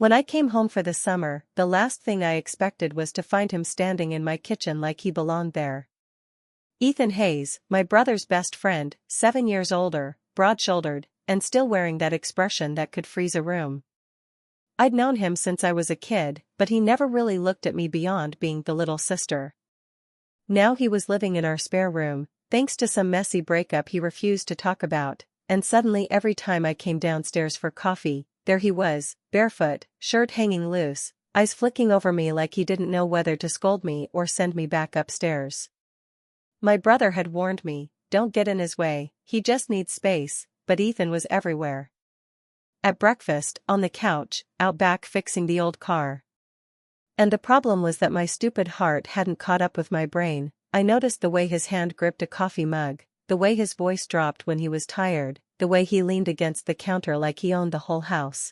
When I came home for the summer, the last thing I expected was to find him standing in my kitchen like he belonged there. Ethan Hayes, my brother's best friend, 7 years older, broad-shouldered, and still wearing that expression that could freeze a room. I'd known him since I was a kid, but he never really looked at me beyond being the little sister. Now he was living in our spare room, thanks to some messy breakup he refused to talk about, and suddenly every time I came downstairs for coffee, there he was, barefoot, shirt hanging loose, eyes flicking over me like he didn't know whether to scold me or send me back upstairs. My brother had warned me, don't get in his way, he just needs space, but Ethan was everywhere. At breakfast, on the couch, out back fixing the old car. And the problem was that my stupid heart hadn't caught up with my brain. I noticed the way his hand gripped a coffee mug, the way his voice dropped when he was tired, the way he leaned against the counter like he owned the whole house.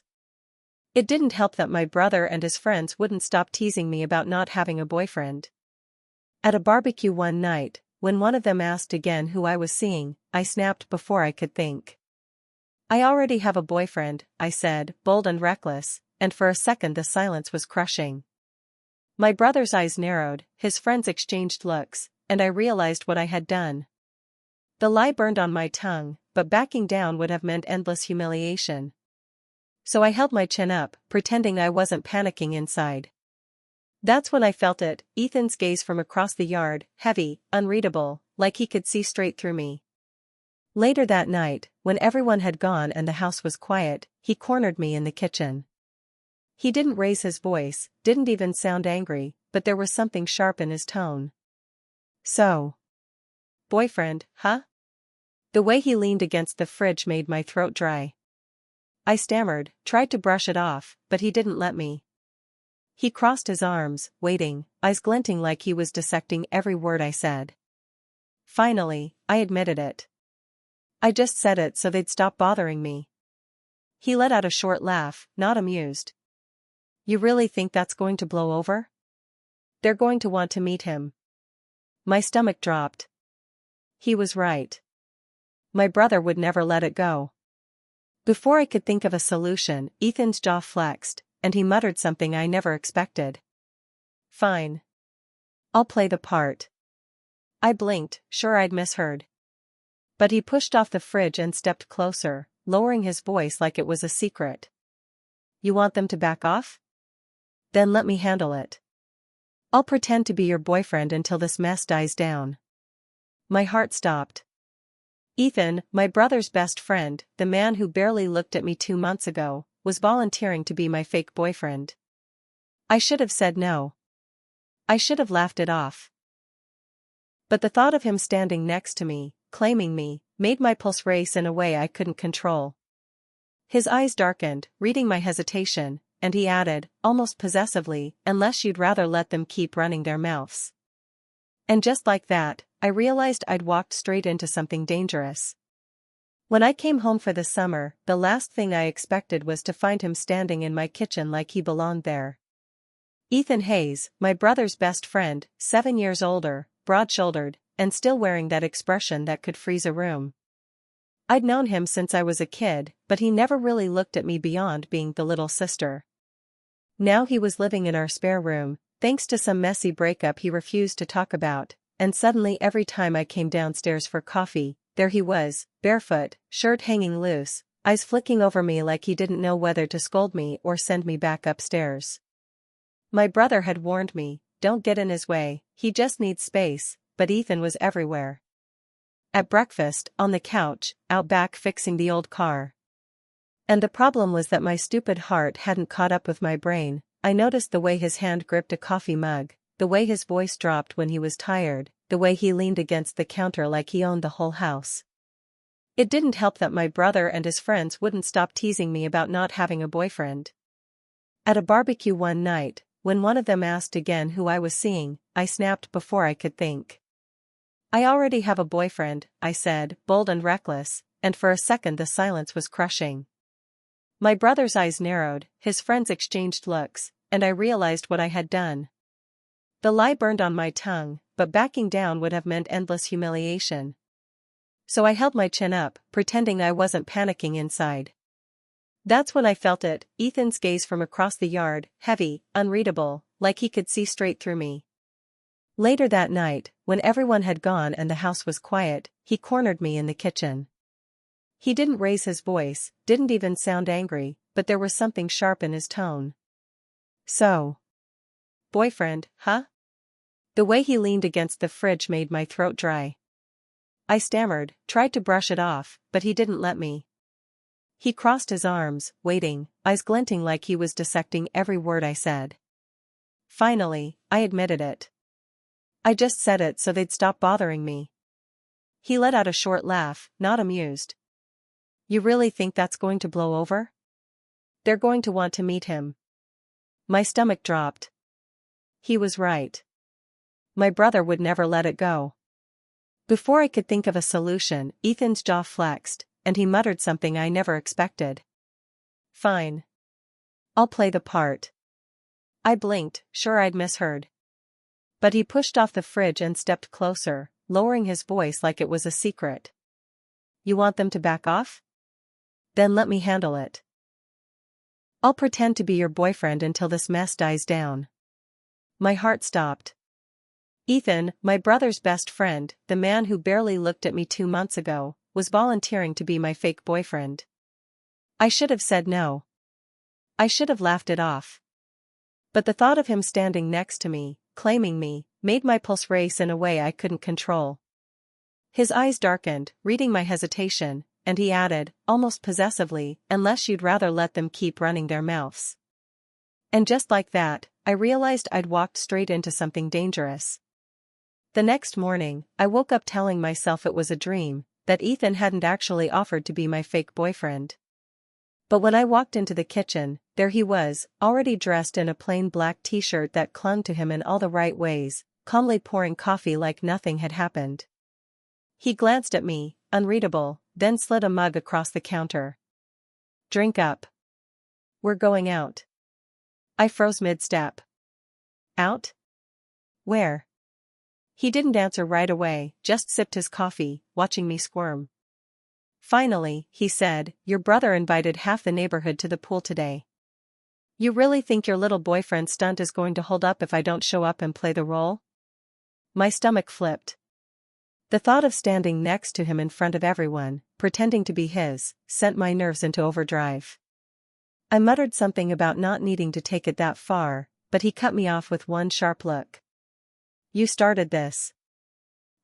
It didn't help that my brother and his friends wouldn't stop teasing me about not having a boyfriend. At a barbecue one night, when one of them asked again who I was seeing, I snapped before I could think. I already have a boyfriend, I said, bold and reckless, and for a second the silence was crushing. My brother's eyes narrowed, his friends exchanged looks, and I realized what I had done. The lie burned on my tongue, but backing down would have meant endless humiliation. So I held my chin up, pretending I wasn't panicking inside. That's when I felt it, Ethan's gaze from across the yard, heavy, unreadable, like he could see straight through me. Later that night, when everyone had gone and the house was quiet, he cornered me in the kitchen. He didn't raise his voice, didn't even sound angry, but there was something sharp in his tone. So. Boyfriend, huh? The way he leaned against the fridge made my throat dry. I stammered, tried to brush it off, but he didn't let me. He crossed his arms, waiting, eyes glinting like he was dissecting every word I said. Finally, I admitted it. I just said it so they'd stop bothering me. He let out a short laugh, not amused. You really think that's going to blow over? They're going to want to meet him. My stomach dropped. He was right. My brother would never let it go. Before I could think of a solution, Ethan's jaw flexed, and he muttered something I never expected. Fine. I'll play the part. I blinked, sure I'd misheard. But he pushed off the fridge and stepped closer, lowering his voice like it was a secret. You want them to back off? Then let me handle it. I'll pretend to be your boyfriend until this mess dies down. My heart stopped. Ethan, my brother's best friend, the man who barely looked at me 2 months ago, was volunteering to be my fake boyfriend. I should have said no. I should have laughed it off. But the thought of him standing next to me, claiming me, made my pulse race in a way I couldn't control. His eyes darkened, reading my hesitation, and he added, almost possessively, unless you'd rather let them keep running their mouths. And just like that, I realized I'd walked straight into something dangerous. When I came home for the summer, the last thing I expected was to find him standing in my kitchen like he belonged there. Ethan Hayes, my brother's best friend, 7 years older, broad-shouldered, and still wearing that expression that could freeze a room. I'd known him since I was a kid, but he never really looked at me beyond being the little sister. Now he was living in our spare room, thanks to some messy breakup he refused to talk about, and suddenly every time I came downstairs for coffee, there he was, barefoot, shirt hanging loose, eyes flicking over me like he didn't know whether to scold me or send me back upstairs. My brother had warned me, don't get in his way, he just needs space, but Ethan was everywhere. At breakfast, on the couch, out back fixing the old car. And the problem was that my stupid heart hadn't caught up with my brain. I noticed the way his hand gripped a coffee mug, the way his voice dropped when he was tired, the way he leaned against the counter like he owned the whole house. It didn't help that my brother and his friends wouldn't stop teasing me about not having a boyfriend. At a barbecue one night, when one of them asked again who I was seeing, I snapped before I could think. I already have a boyfriend, I said, bold and reckless, and for a second the silence was crushing. My brother's eyes narrowed, his friends exchanged looks, and I realized what I had done. The lie burned on my tongue, but backing down would have meant endless humiliation. So I held my chin up, pretending I wasn't panicking inside. That's when I felt it, Ethan's gaze from across the yard, heavy, unreadable, like he could see straight through me. Later that night, when everyone had gone and the house was quiet, he cornered me in the kitchen. He didn't raise his voice, didn't even sound angry, but there was something sharp in his tone. So. Boyfriend, huh? The way he leaned against the fridge made my throat dry. I stammered, tried to brush it off, but he didn't let me. He crossed his arms, waiting, eyes glinting like he was dissecting every word I said. Finally, I admitted it. I just said it so they'd stop bothering me. He let out a short laugh, not amused. You really think that's going to blow over? They're going to want to meet him. My stomach dropped. He was right. My brother would never let it go. Before I could think of a solution, Ethan's jaw flexed, and he muttered something I never expected. Fine. I'll play the part. I blinked, sure I'd misheard. But he pushed off the fridge and stepped closer, lowering his voice like it was a secret. You want them to back off? Then let me handle it. I'll pretend to be your boyfriend until this mess dies down. My heart stopped. Ethan, my brother's best friend, the man who barely looked at me 2 months ago, was volunteering to be my fake boyfriend. I should have said no. I should have laughed it off. But the thought of him standing next to me, claiming me, made my pulse race in a way I couldn't control. His eyes darkened, reading my hesitation, and he added, almost possessively, unless you'd rather let them keep running their mouths. And just like that, I realized I'd walked straight into something dangerous. The next morning, I woke up telling myself it was a dream, that Ethan hadn't actually offered to be my fake boyfriend. But when I walked into the kitchen, there he was, already dressed in a plain black t-shirt that clung to him in all the right ways, calmly pouring coffee like nothing had happened. He glanced at me, unreadable, then slid a mug across the counter. Drink up. We're going out. I froze mid-step. Out? Where? He didn't answer right away, just sipped his coffee, watching me squirm. Finally, he said, your brother invited half the neighborhood to the pool today. You really think your little boyfriend stunt is going to hold up if I don't show up and play the role? My stomach flipped. The thought of standing next to him in front of everyone, pretending to be his, sent my nerves into overdrive. I muttered something about not needing to take it that far, but he cut me off with one sharp look. You started this.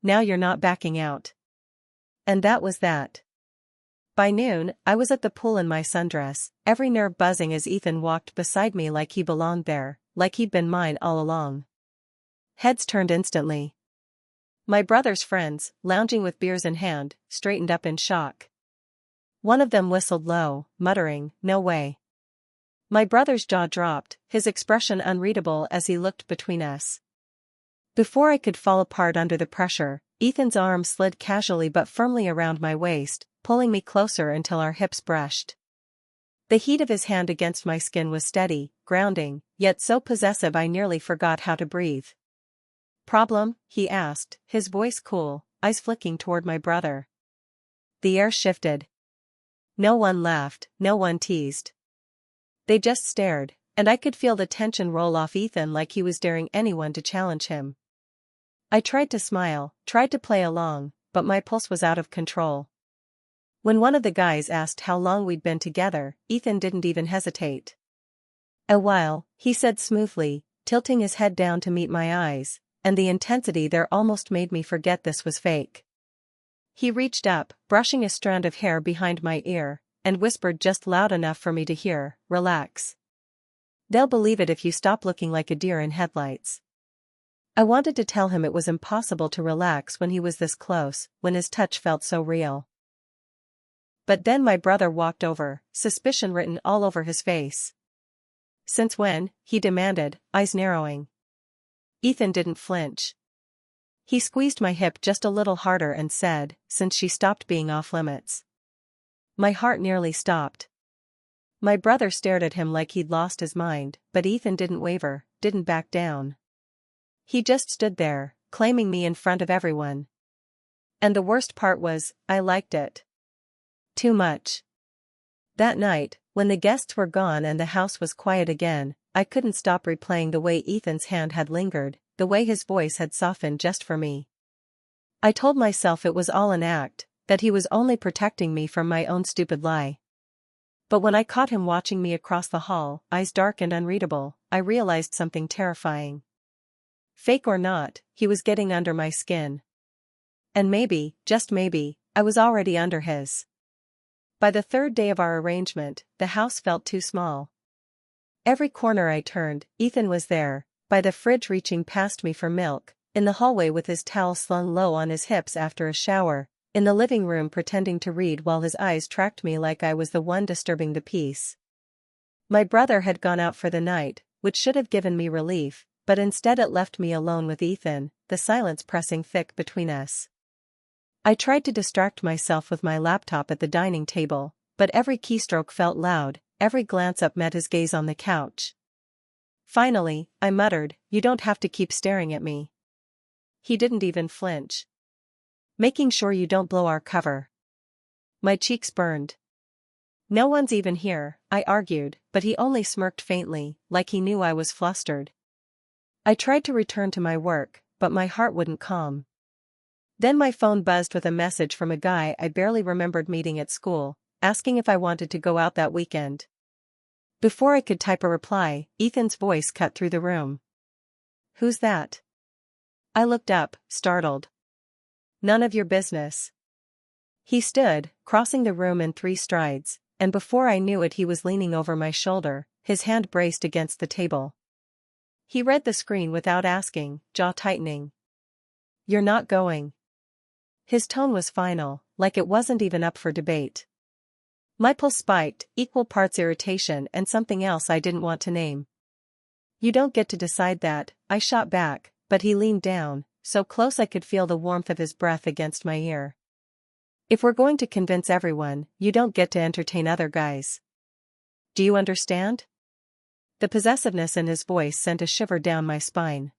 Now you're not backing out. And that was that. By noon, I was at the pool in my sundress, every nerve buzzing as Ethan walked beside me like he belonged there, like he'd been mine all along. Heads turned instantly. My brother's friends, lounging with beers in hand, straightened up in shock. One of them whistled low, muttering, no way. My brother's jaw dropped, his expression unreadable as he looked between us. Before I could fall apart under the pressure, Ethan's arm slid casually but firmly around my waist, pulling me closer until our hips brushed. The heat of his hand against my skin was steady, grounding, yet so possessive I nearly forgot how to breathe. Problem? He asked, his voice cool, eyes flicking toward my brother. The air shifted. No one laughed, no one teased. They just stared, and I could feel the tension roll off Ethan like he was daring anyone to challenge him. I tried to smile, tried to play along, but my pulse was out of control. When one of the guys asked how long we'd been together, Ethan didn't even hesitate. A while, he said smoothly, tilting his head down to meet my eyes, and the intensity there almost made me forget this was fake. He reached up, brushing a strand of hair behind my ear, and whispered just loud enough for me to hear, relax. They'll believe it if you stop looking like a deer in headlights. I wanted to tell him it was impossible to relax when he was this close, when his touch felt so real. But then my brother walked over, suspicion written all over his face. Since when? He demanded, eyes narrowing. Ethan didn't flinch. He squeezed my hip just a little harder and said, since she stopped being off limits. My heart nearly stopped. My brother stared at him like he'd lost his mind, but Ethan didn't waver, didn't back down. He just stood there, claiming me in front of everyone. And the worst part was, I liked it. Too much. That night, When the guests were gone and the house was quiet again, I couldn't stop replaying the way Ethan's hand had lingered, the way his voice had softened just for me. I told myself it was all an act, that he was only protecting me from my own stupid lie. But when I caught him watching me across the hall, eyes dark and unreadable, I realized something terrifying. Fake or not, he was getting under my skin. And maybe, just maybe, I was already under his. By the third day of our arrangement, the house felt too small. Every corner I turned, Ethan was there, by the fridge reaching past me for milk, in the hallway with his towel slung low on his hips after a shower, in the living room pretending to read while his eyes tracked me like I was the one disturbing the peace. My brother had gone out for the night, which should have given me relief, but instead it left me alone with Ethan, the silence pressing thick between us. I tried to distract myself with my laptop at the dining table, but every keystroke felt loud, every glance up met his gaze on the couch. Finally, I muttered, "You don't have to keep staring at me." He didn't even flinch. "Making sure you don't blow our cover." My cheeks burned. "No one's even here," I argued, but he only smirked faintly, like he knew I was flustered. I tried to return to my work, but my heart wouldn't calm. Then my phone buzzed with a message from a guy I barely remembered meeting at school, asking if I wanted to go out that weekend. Before I could type a reply, Ethan's voice cut through the room. "Who's that?" I looked up, startled. "None of your business." He stood, crossing the room in 3 strides, and before I knew it he was leaning over my shoulder, his hand braced against the table. He read the screen without asking, jaw tightening. "You're not going." His tone was final, like it wasn't even up for debate. My pulse spiked, equal parts irritation and something else I didn't want to name. "You don't get to decide that," I shot back, but he leaned down, so close I could feel the warmth of his breath against my ear. "If we're going to convince everyone, you don't get to entertain other guys. Do you understand?" The possessiveness in his voice sent a shiver down my spine.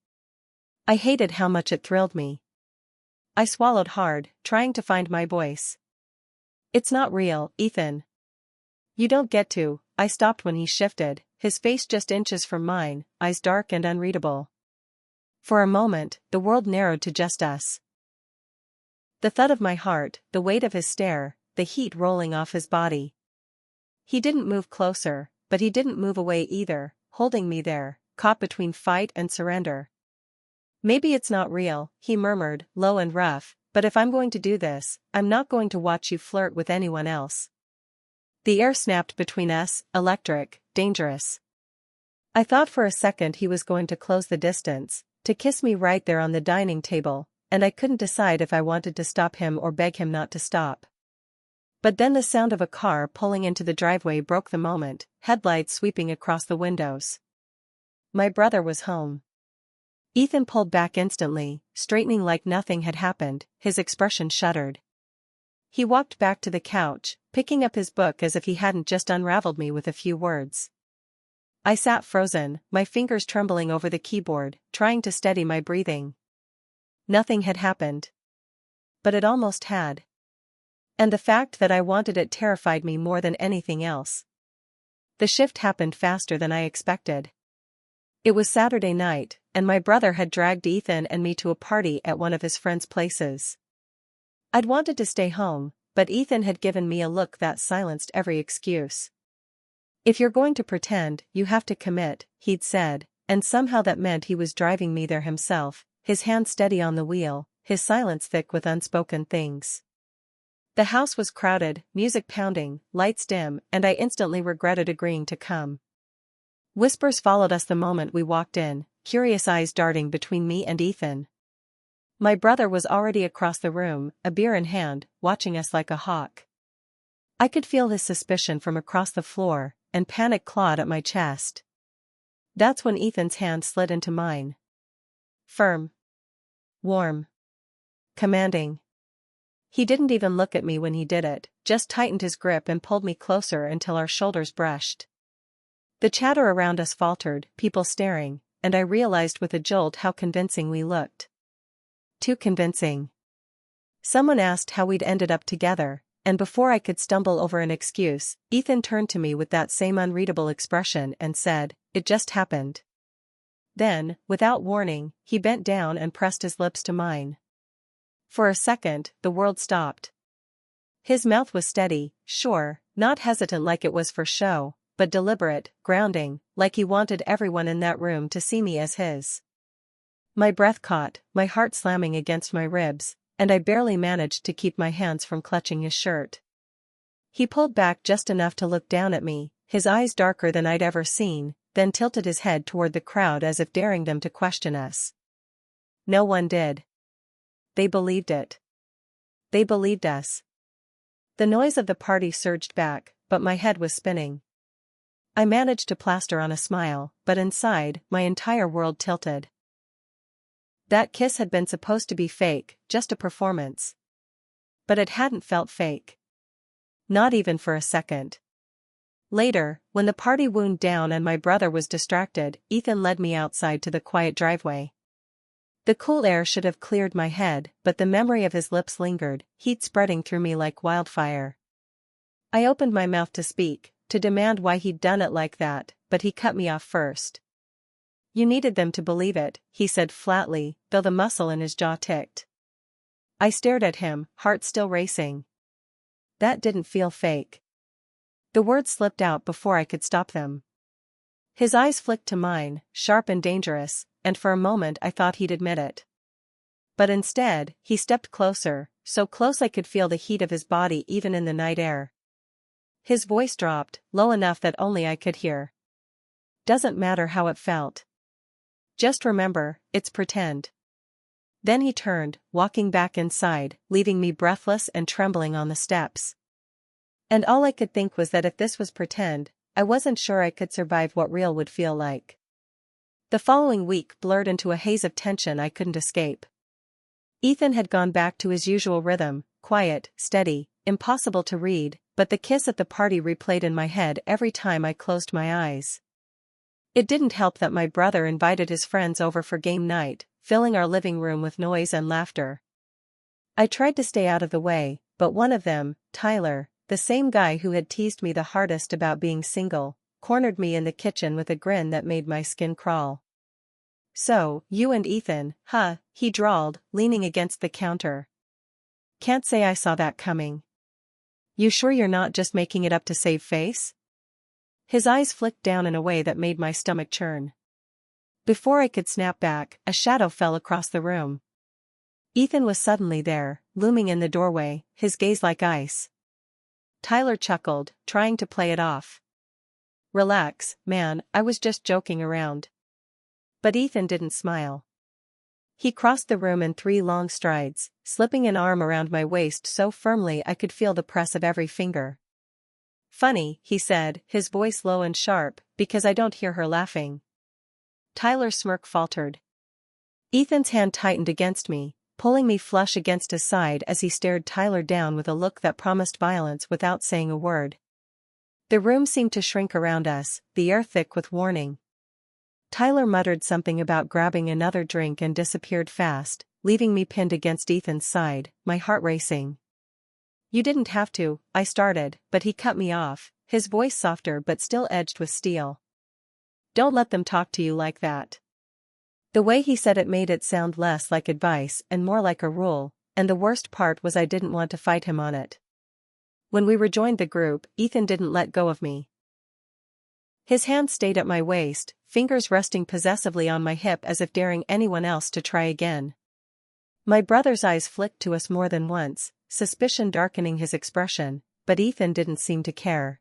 I hated how much it thrilled me. I swallowed hard, trying to find my voice. "It's not real, Ethan. You don't get to." I stopped when he shifted, his face just inches from mine, eyes dark and unreadable. For a moment, the world narrowed to just us. The thud of my heart, the weight of his stare, the heat rolling off his body. He didn't move closer, but he didn't move away either, holding me there, caught between fight and surrender. "Maybe it's not real," he murmured, low and rough, "but if I'm going to do this, I'm not going to watch you flirt with anyone else." The air snapped between us, electric, dangerous. I thought for a second he was going to close the distance, to kiss me right there on the dining table, and I couldn't decide if I wanted to stop him or beg him not to stop. But then the sound of a car pulling into the driveway broke the moment, headlights sweeping across the windows. My brother was home. Ethan pulled back instantly, straightening like nothing had happened, his expression shuddered. He walked back to the couch, picking up his book as if he hadn't just unraveled me with a few words. I sat frozen, my fingers trembling over the keyboard, trying to steady my breathing. Nothing had happened. But it almost had. And the fact that I wanted it terrified me more than anything else. The shift happened faster than I expected. It was Saturday night, and my brother had dragged Ethan and me to a party at one of his friends' places. I'd wanted to stay home, but Ethan had given me a look that silenced every excuse. "If you're going to pretend, you have to commit," he'd said, and somehow that meant he was driving me there himself, his hand steady on the wheel, his silence thick with unspoken things. The house was crowded, music pounding, lights dim, and I instantly regretted agreeing to come. Whispers followed us the moment we walked in, curious eyes darting between me and Ethan. My brother was already across the room, a beer in hand, watching us like a hawk. I could feel his suspicion from across the floor, and panic clawed at my chest. That's when Ethan's hand slid into mine. Firm. Warm. Commanding. He didn't even look at me when he did it, just tightened his grip and pulled me closer until our shoulders brushed. The chatter around us faltered, people staring, and I realized with a jolt how convincing we looked. Too convincing. Someone asked how we'd ended up together, and before I could stumble over an excuse, Ethan turned to me with that same unreadable expression and said, "It just happened." Then, without warning, he bent down and pressed his lips to mine. For a second, the world stopped. His mouth was steady, sure, not hesitant like it was for show, but deliberate, grounding, like he wanted everyone in that room to see me as his. My breath caught, my heart slamming against my ribs, and I barely managed to keep my hands from clutching his shirt. He pulled back just enough to look down at me, his eyes darker than I'd ever seen, then tilted his head toward the crowd as if daring them to question us. No one did. They believed it. They believed us. The noise of the party surged back, but my head was spinning. I managed to plaster on a smile, but inside, my entire world tilted. That kiss had been supposed to be fake, just a performance. But it hadn't felt fake. Not even for a second. Later, when the party wound down and my brother was distracted, Ethan led me outside to the quiet driveway. The cool air should have cleared my head, but the memory of his lips lingered, heat spreading through me like wildfire. I opened my mouth to speak, to demand why he'd done it like that, but he cut me off first. "You needed them to believe it," he said flatly, though the muscle in his jaw ticked. I stared at him, heart still racing. That didn't feel fake. The words slipped out before I could stop them. His eyes flicked to mine, sharp and dangerous, and for a moment I thought he'd admit it. But instead, he stepped closer, so close I could feel the heat of his body even in the night air. His voice dropped, low enough that only I could hear. "Doesn't matter how it felt. Just remember, it's pretend." Then he turned, walking back inside, leaving me breathless and trembling on the steps. And all I could think was that if this was pretend, I wasn't sure I could survive what real would feel like. The following week blurred into a haze of tension I couldn't escape. Ethan had gone back to his usual rhythm, quiet, steady, impossible to read, but the kiss at the party replayed in my head every time I closed my eyes. It didn't help that my brother invited his friends over for game night, filling our living room with noise and laughter. I tried to stay out of the way, but one of them, Tyler, the same guy who had teased me the hardest about being single, cornered me in the kitchen with a grin that made my skin crawl. "So, you and Ethan, huh?" he drawled, leaning against the counter. "Can't say I saw that coming. You sure you're not just making it up to save face?" His eyes flicked down in a way that made my stomach churn. Before I could snap back, a shadow fell across the room. Ethan was suddenly there, looming in the doorway, his gaze like ice. Tyler chuckled, trying to play it off. "Relax, man, I was just joking around." But Ethan didn't smile. He crossed the room in 3 long strides, slipping an arm around my waist so firmly I could feel the press of every finger. "Funny," he said, his voice low and sharp, "because I don't hear her laughing." Tyler's smirk faltered. Ethan's hand tightened against me, pulling me flush against his side as he stared Tyler down with a look that promised violence without saying a word. The room seemed to shrink around us, the air thick with warning. Tyler muttered something about grabbing another drink and disappeared fast, leaving me pinned against Ethan's side, my heart racing. "You didn't have to," I started, but he cut me off, his voice softer but still edged with steel. "Don't let them talk to you like that." The way he said it made it sound less like advice and more like a rule, and the worst part was I didn't want to fight him on it. When we rejoined the group, Ethan didn't let go of me. His hand stayed at my waist, fingers resting possessively on my hip as if daring anyone else to try again. My brother's eyes flicked to us more than once, suspicion darkening his expression, but Ethan didn't seem to care.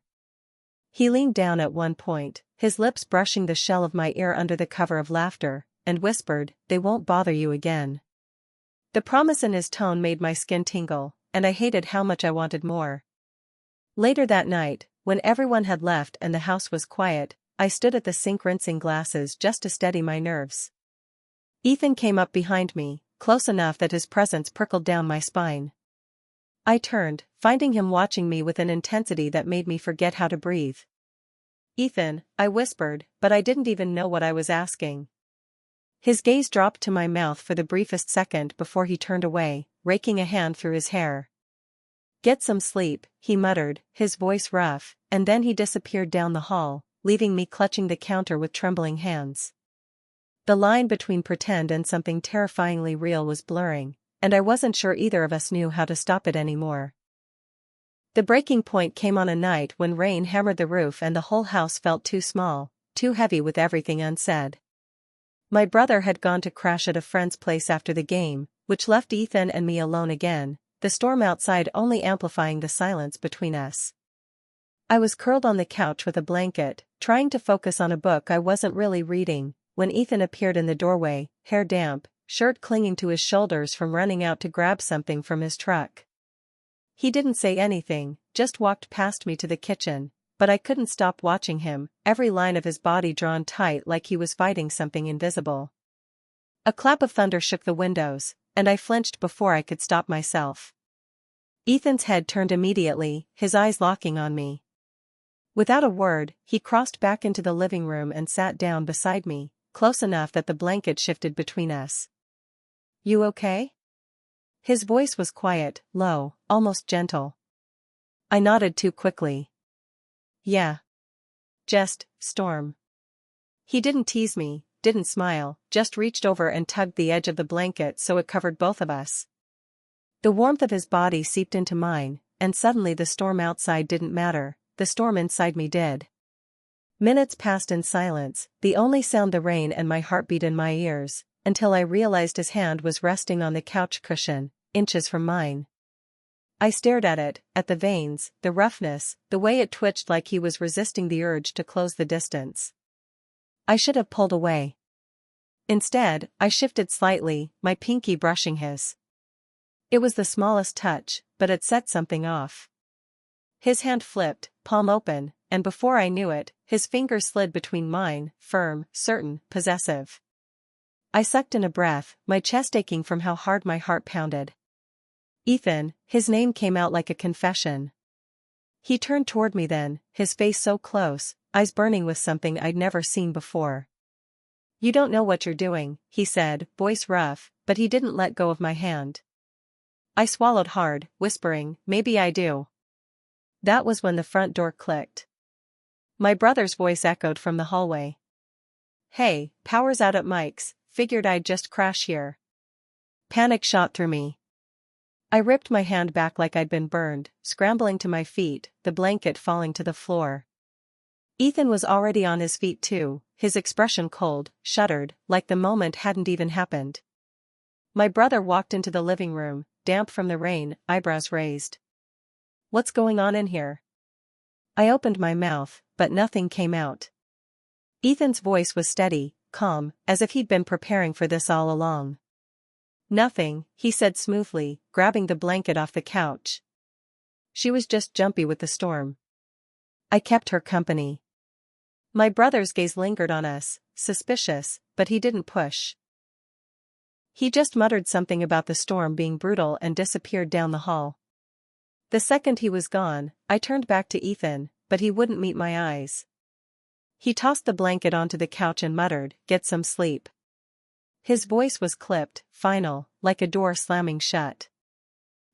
He leaned down at one point, his lips brushing the shell of my ear under the cover of laughter, and whispered, "They won't bother you again." The promise in his tone made my skin tingle, and I hated how much I wanted more. Later that night, when everyone had left and the house was quiet, I stood at the sink rinsing glasses just to steady my nerves. Ethan came up behind me, close enough that his presence prickled down my spine. I turned, finding him watching me with an intensity that made me forget how to breathe. "Ethan," I whispered, but I didn't even know what I was asking. His gaze dropped to my mouth for the briefest second before he turned away, raking a hand through his hair. "Get some sleep," he muttered, his voice rough, and then he disappeared down the hall, leaving me clutching the counter with trembling hands. The line between pretend and something terrifyingly real was blurring, and I wasn't sure either of us knew how to stop it anymore. The breaking point came on a night when rain hammered the roof and the whole house felt too small, too heavy with everything unsaid. My brother had gone to crash at a friend's place after the game, which left Ethan and me alone again, the storm outside only amplifying the silence between us. I was curled on the couch with a blanket, trying to focus on a book I wasn't really reading, when Ethan appeared in the doorway, hair damp, shirt clinging to his shoulders from running out to grab something from his truck. He didn't say anything, just walked past me to the kitchen, but I couldn't stop watching him, every line of his body drawn tight like he was fighting something invisible. A clap of thunder shook the windows, and I flinched before I could stop myself. Ethan's head turned immediately, his eyes locking on me. Without a word, he crossed back into the living room and sat down beside me, close enough that the blanket shifted between us. "You okay?" His voice was quiet, low, almost gentle. I nodded too quickly. "Yeah. Just, storm." He didn't tease me, didn't smile, just reached over and tugged the edge of the blanket so it covered both of us. The warmth of his body seeped into mine, and suddenly the storm outside didn't matter, the storm inside me did. Minutes passed in silence, the only sound the rain and my heartbeat in my ears, until I realized his hand was resting on the couch cushion, inches from mine. I stared at it, at the veins, the roughness, the way it twitched like he was resisting the urge to close the distance. I should have pulled away. Instead, I shifted slightly, my pinky brushing his. It was the smallest touch, but it set something off. His hand flipped, palm open, and before I knew it, his fingers slid between mine, firm, certain, possessive. I sucked in a breath, my chest aching from how hard my heart pounded. "Ethan," his name came out like a confession. He turned toward me then, his face so close, eyes burning with something I'd never seen before. "You don't know what you're doing," he said, voice rough, but he didn't let go of my hand. I swallowed hard, whispering, "Maybe I do." That was when the front door clicked. My brother's voice echoed from the hallway. "Hey, power's out at Mike's, figured I'd just crash here." Panic shot through me. I ripped my hand back like I'd been burned, scrambling to my feet, the blanket falling to the floor. Ethan was already on his feet too, his expression cold, shuttered, like the moment hadn't even happened. My brother walked into the living room, damp from the rain, eyebrows raised. "What's going on in here?" I opened my mouth, but nothing came out. Ethan's voice was steady, calm, as if he'd been preparing for this all along. "Nothing," he said smoothly, grabbing the blanket off the couch. "She was just jumpy with the storm. I kept her company." My brother's gaze lingered on us, suspicious, but he didn't push. He just muttered something about the storm being brutal and disappeared down the hall. The second he was gone, I turned back to Ethan, but he wouldn't meet my eyes. He tossed the blanket onto the couch and muttered, "Get some sleep." His voice was clipped, final, like a door slamming shut.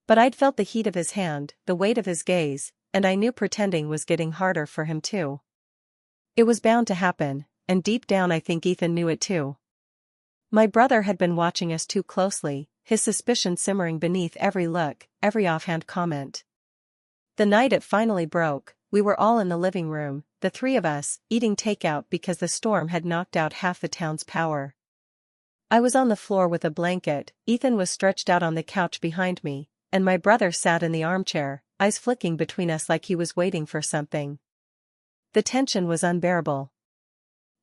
But I'd felt the heat of his hand, the weight of his gaze, and I knew pretending was getting harder for him too. It was bound to happen, and deep down I think Ethan knew it too. My brother had been watching us too closely, his suspicion simmering beneath every look, every offhand comment. The night it finally broke, we were all in the living room, the three of us, eating takeout because the storm had knocked out half the town's power. I was on the floor with a blanket, Ethan was stretched out on the couch behind me, and my brother sat in the armchair, eyes flicking between us like he was waiting for something. The tension was unbearable.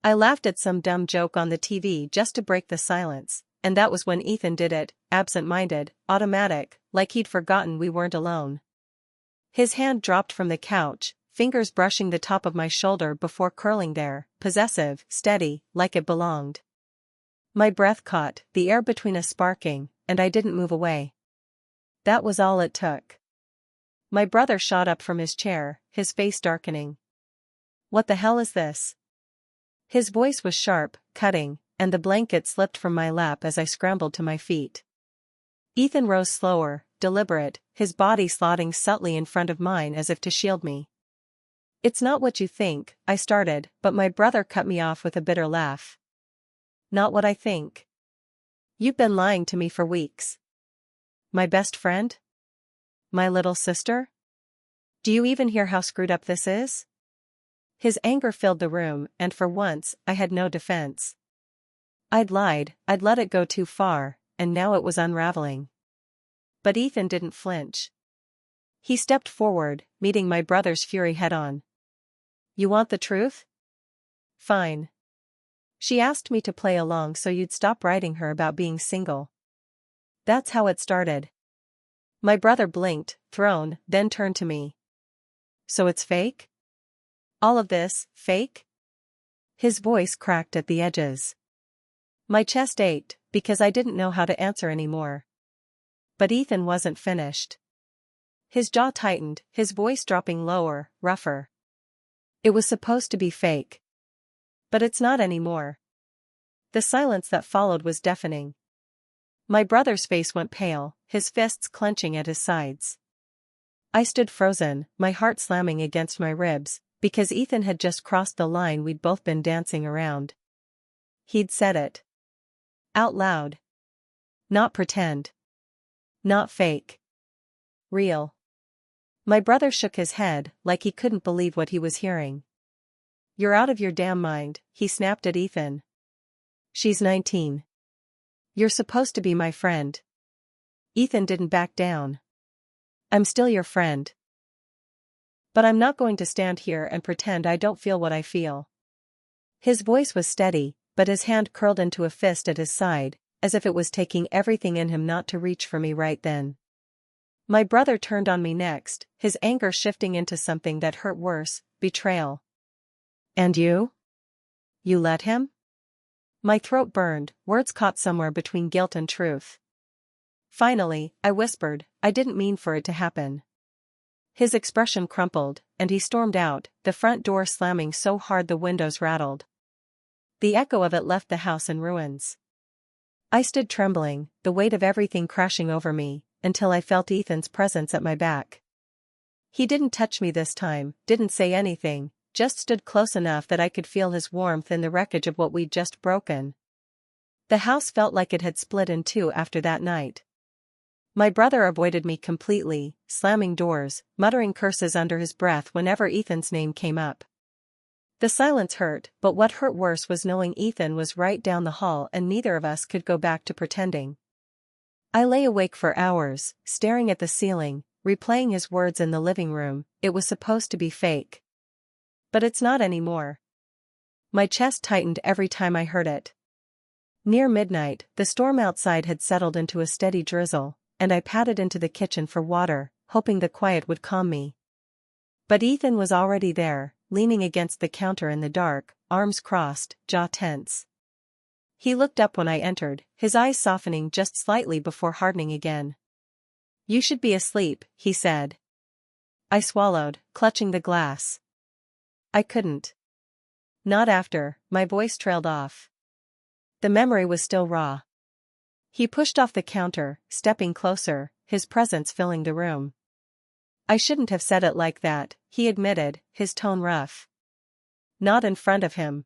I laughed at some dumb joke on the TV just to break the silence, and that was when Ethan did it, absent-minded, automatic, like he'd forgotten we weren't alone. His hand dropped from the couch, fingers brushing the top of my shoulder before curling there, possessive, steady, like it belonged. My breath caught, the air between us sparking, and I didn't move away. That was all it took. My brother shot up from his chair, his face darkening. "What the hell is this?" His voice was sharp, cutting, and the blanket slipped from my lap as I scrambled to my feet. Ethan rose slower, deliberate, his body slotting subtly in front of mine as if to shield me. "It's not what you think," I started, but my brother cut me off with a bitter laugh. "Not what I think? You've been lying to me for weeks. My best friend? My little sister? Do you even hear how screwed up this is?" His anger filled the room, and for once, I had no defense. I'd lied, I'd let it go too far, and now it was unraveling. But Ethan didn't flinch. He stepped forward, meeting my brother's fury head-on. "You want the truth? Fine. She asked me to play along so you'd stop writing her about being single. That's how it started." My brother blinked, thrown, then turned to me. "So it's fake? All of this, fake?" His voice cracked at the edges. My chest ached, because I didn't know how to answer anymore. But Ethan wasn't finished. His jaw tightened, his voice dropping lower, rougher. "It was supposed to be fake. But it's not anymore." The silence that followed was deafening. My brother's face went pale, his fists clenching at his sides. I stood frozen, my heart slamming against my ribs, because Ethan had just crossed the line we'd both been dancing around. He'd said it. Out loud. Not pretend. Not fake. Real. My brother shook his head, like he couldn't believe what he was hearing. "You're out of your damn mind," he snapped at Ethan. "She's 19. You're supposed to be my friend." Ethan didn't back down. "I'm still your friend. But I'm not going to stand here and pretend I don't feel what I feel." His voice was steady, but his hand curled into a fist at his side, as if it was taking everything in him not to reach for me right then. My brother turned on me next, his anger shifting into something that hurt worse, betrayal. "And you? You let him?" My throat burned, words caught somewhere between guilt and truth. Finally, I whispered, "I didn't mean for it to happen." His expression crumpled, and he stormed out, the front door slamming so hard the windows rattled. The echo of it left the house in ruins. I stood trembling, the weight of everything crashing over me, until I felt Ethan's presence at my back. He didn't touch me this time, didn't say anything, just stood close enough that I could feel his warmth in the wreckage of what we'd just broken. The house felt like it had split in two after that night. My brother avoided me completely, slamming doors, muttering curses under his breath whenever Ethan's name came up. The silence hurt, but what hurt worse was knowing Ethan was right down the hall and neither of us could go back to pretending. I lay awake for hours, staring at the ceiling, replaying his words in the living room. "It was supposed to be fake. But it's not anymore." My chest tightened every time I heard it. Near midnight, the storm outside had settled into a steady drizzle, and I padded into the kitchen for water, hoping the quiet would calm me. But Ethan was already there, leaning against the counter in the dark, arms crossed, jaw tense. He looked up when I entered, his eyes softening just slightly before hardening again. "You should be asleep," he said. I swallowed, clutching the glass. I couldn't. Not after. My voice trailed off. The memory was still raw. He pushed off the counter, stepping closer, his presence filling the room. "I shouldn't have said it like that," he admitted, his tone rough. "Not in front of him.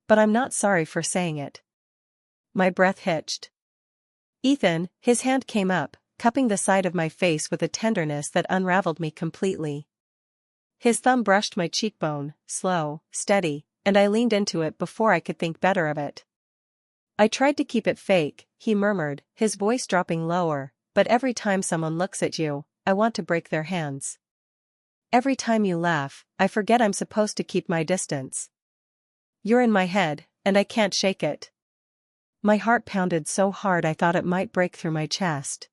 But I'm not sorry for saying it." My breath hitched. Ethan, his hand came up, cupping the side of my face with a tenderness that unraveled me completely. His thumb brushed my cheekbone, slow, steady, and I leaned into it before I could think better of it. "I tried to keep it fake," he murmured, his voice dropping lower, "but every time someone looks at you, I want to break their hands. Every time you laugh, I forget I'm supposed to keep my distance. You're in my head, and I can't shake it." My heart pounded so hard I thought it might break through my chest.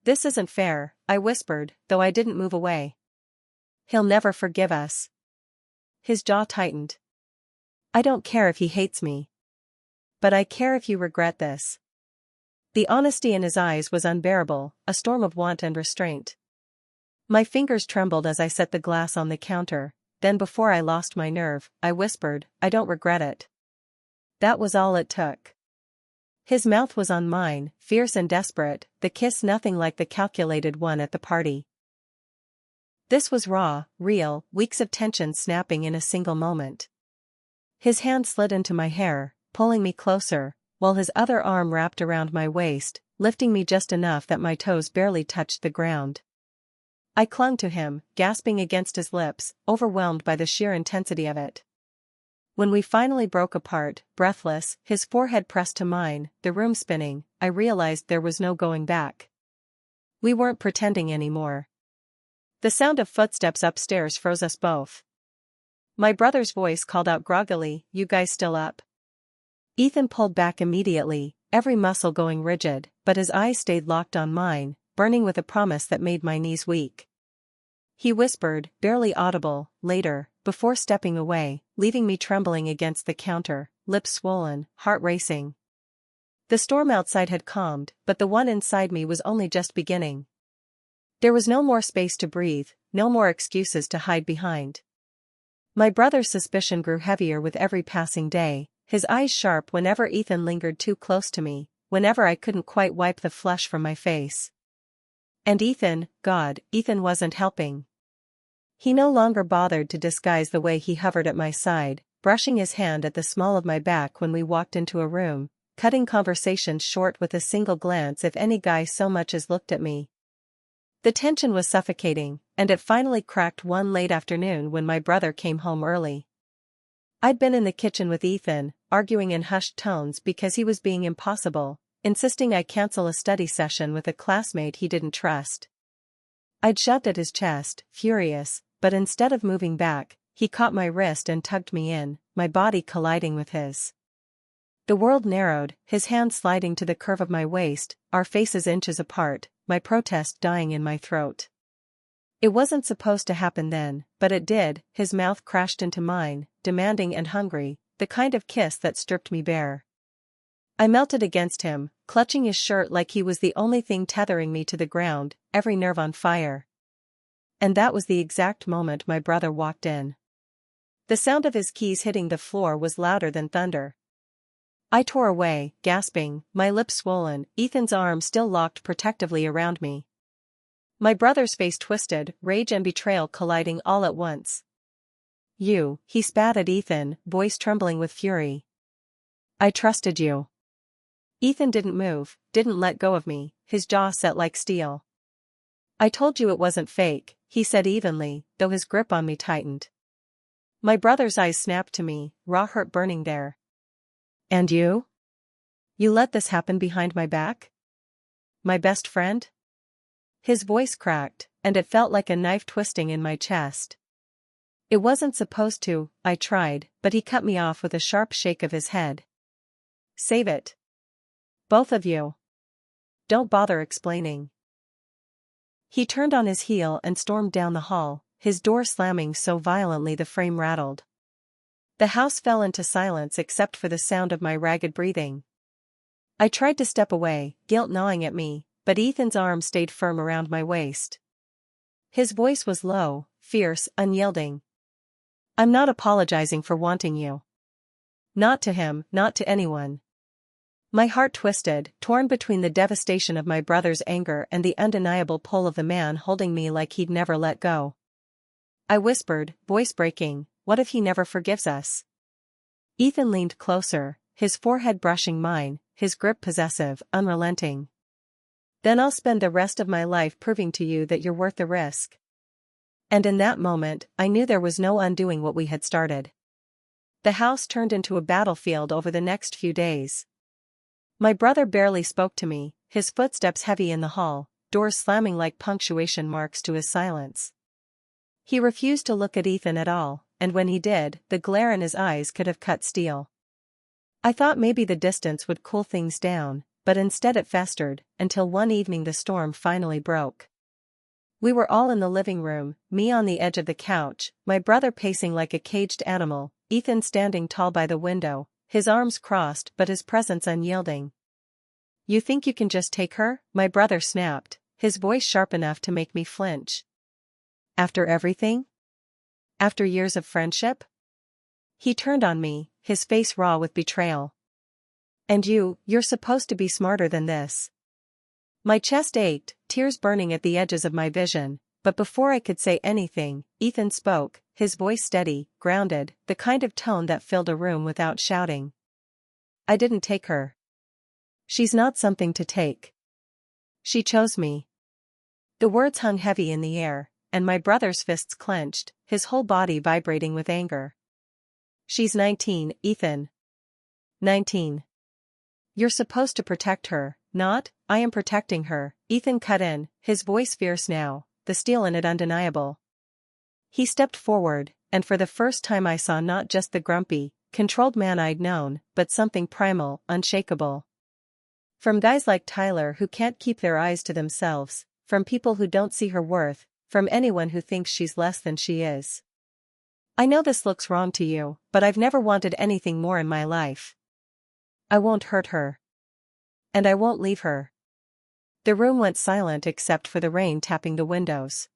"This isn't fair," I whispered, though I didn't move away. "He'll never forgive us." His jaw tightened. "I don't care if he hates me. But I care if you regret this." The honesty in his eyes was unbearable, a storm of want and restraint. My fingers trembled as I set the glass on the counter, then before I lost my nerve, I whispered, "I don't regret it." That was all it took. His mouth was on mine, fierce and desperate, the kiss nothing like the calculated one at the party. This was raw, real, weeks of tension snapping in a single moment. His hand slid into my hair, pulling me closer, while his other arm wrapped around my waist, lifting me just enough that my toes barely touched the ground. I clung to him, gasping against his lips, overwhelmed by the sheer intensity of it. When we finally broke apart, breathless, his forehead pressed to mine, the room spinning, I realized there was no going back. We weren't pretending anymore. The sound of footsteps upstairs froze us both. My brother's voice called out groggily, "You guys still up?" Ethan pulled back immediately, every muscle going rigid, but his eyes stayed locked on mine, burning with a promise that made my knees weak. He whispered, barely audible, later, before stepping away, leaving me trembling against the counter, lips swollen, heart racing. The storm outside had calmed, but the one inside me was only just beginning. There was no more space to breathe, no more excuses to hide behind. My brother's suspicion grew heavier with every passing day, his eyes sharp whenever Ethan lingered too close to me, whenever I couldn't quite wipe the flush from my face. And Ethan, God, Ethan wasn't helping. He no longer bothered to disguise the way he hovered at my side, brushing his hand at the small of my back when we walked into a room, cutting conversations short with a single glance if any guy so much as looked at me. The tension was suffocating, and it finally cracked one late afternoon when my brother came home early. I'd been in the kitchen with Ethan, arguing in hushed tones because he was being impossible, insisting I cancel a study session with a classmate he didn't trust. I'd shoved at his chest, furious, but instead of moving back, he caught my wrist and tugged me in, my body colliding with his. The world narrowed, his hand sliding to the curve of my waist, our faces inches apart, my protest dying in my throat. It wasn't supposed to happen then, but it did. His mouth crashed into mine, demanding and hungry, the kind of kiss that stripped me bare. I melted against him, clutching his shirt like he was the only thing tethering me to the ground, every nerve on fire. And that was the exact moment my brother walked in. The sound of his keys hitting the floor was louder than thunder. I tore away, gasping, my lips swollen, Ethan's arm still locked protectively around me. My brother's face twisted, rage and betrayal colliding all at once. "You," he spat at Ethan, voice trembling with fury. "I trusted you." Ethan didn't move, didn't let go of me, his jaw set like steel. "I told you it wasn't fake," he said evenly, though his grip on me tightened. My brother's eyes snapped to me, raw hurt burning there. "And you? You let this happen behind my back? My best friend?" His voice cracked, and it felt like a knife twisting in my chest. "It wasn't supposed to," I tried, but he cut me off with a sharp shake of his head. "Save it. Both of you. Don't bother explaining." He turned on his heel and stormed down the hall, his door slamming so violently the frame rattled. The house fell into silence except for the sound of my ragged breathing. I tried to step away, guilt gnawing at me, but Ethan's arm stayed firm around my waist. His voice was low, fierce, unyielding. "I'm not apologizing for wanting you. Not to him, not to anyone." My heart twisted, torn between the devastation of my brother's anger and the undeniable pull of the man holding me like he'd never let go. I whispered, voice breaking, "What if he never forgives us?" Ethan leaned closer, his forehead brushing mine, his grip possessive, unrelenting. "Then I'll spend the rest of my life proving to you that you're worth the risk." And in that moment, I knew there was no undoing what we had started. The house turned into a battlefield over the next few days. My brother barely spoke to me, his footsteps heavy in the hall, doors slamming like punctuation marks to his silence. He refused to look at Ethan at all, and when he did, the glare in his eyes could have cut steel. I thought maybe the distance would cool things down, but instead it festered, until one evening the storm finally broke. We were all in the living room, me on the edge of the couch, my brother pacing like a caged animal, Ethan standing tall by the window, his arms crossed but his presence unyielding. "You think you can just take her?" my brother snapped, his voice sharp enough to make me flinch. "After everything? After years of friendship?" He turned on me, his face raw with betrayal. And you're supposed to be smarter than this. My chest ached, tears burning at the edges of my vision, but before I could say anything, Ethan spoke, his voice steady, grounded, the kind of tone that filled a room without shouting. I didn't take her. She's not something to take. She chose me. The words hung heavy in the air, and my brother's fists clenched, his whole body vibrating with anger. She's 19, Ethan. 19. You're supposed to protect her, not, I am protecting her, Ethan cut in, his voice fierce now, the steel in it undeniable. He stepped forward, and for the first time I saw not just the grumpy, controlled man I'd known, but something primal, unshakable. From guys like Tyler who can't keep their eyes to themselves, from people who don't see her worth, from anyone who thinks she's less than she is. I know this looks wrong to you, but I've never wanted anything more in my life. I won't hurt her. And I won't leave her. The room went silent except for the rain tapping the windows.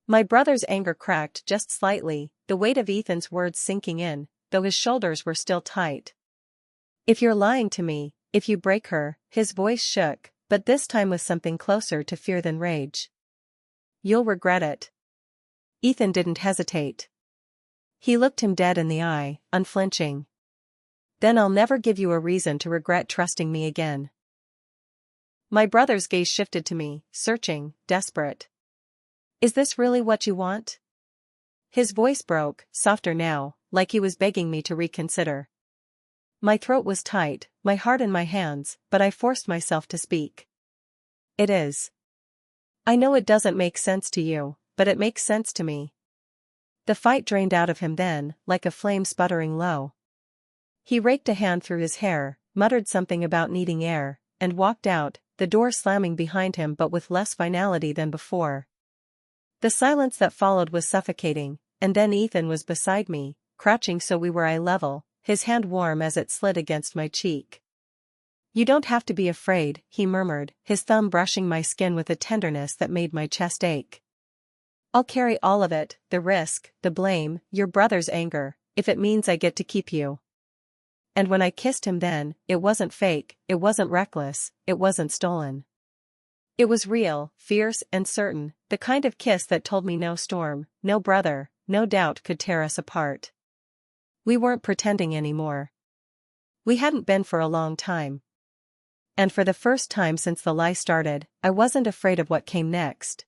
My brother's anger cracked just slightly, the weight of Ethan's words sinking in, though his shoulders were still tight. If you're lying to me, if you break her, his voice shook, but this time with something closer to fear than rage. You'll regret it. Ethan didn't hesitate. He looked him dead in the eye, unflinching. Then I'll never give you a reason to regret trusting me again. My brother's gaze shifted to me, searching, desperate. Is this really what you want? His voice broke, softer now, like he was begging me to reconsider. My throat was tight, my heart in my hands, but I forced myself to speak. It is. I know it doesn't make sense to you, but it makes sense to me. The fight drained out of him then, like a flame sputtering low. He raked a hand through his hair, muttered something about needing air, and walked out, the door slamming behind him but with less finality than before. The silence that followed was suffocating, and then Ethan was beside me, crouching so we were eye level, his hand warm as it slid against my cheek. You don't have to be afraid, he murmured, his thumb brushing my skin with a tenderness that made my chest ache. I'll carry all of it, the risk, the blame, your brother's anger, if it means I get to keep you. And when I kissed him then, it wasn't fake, it wasn't reckless, it wasn't stolen. It was real, fierce and certain, the kind of kiss that told me no storm, no brother, no doubt could tear us apart. We weren't pretending anymore. We hadn't been for a long time. And for the first time since the lie started, I wasn't afraid of what came next.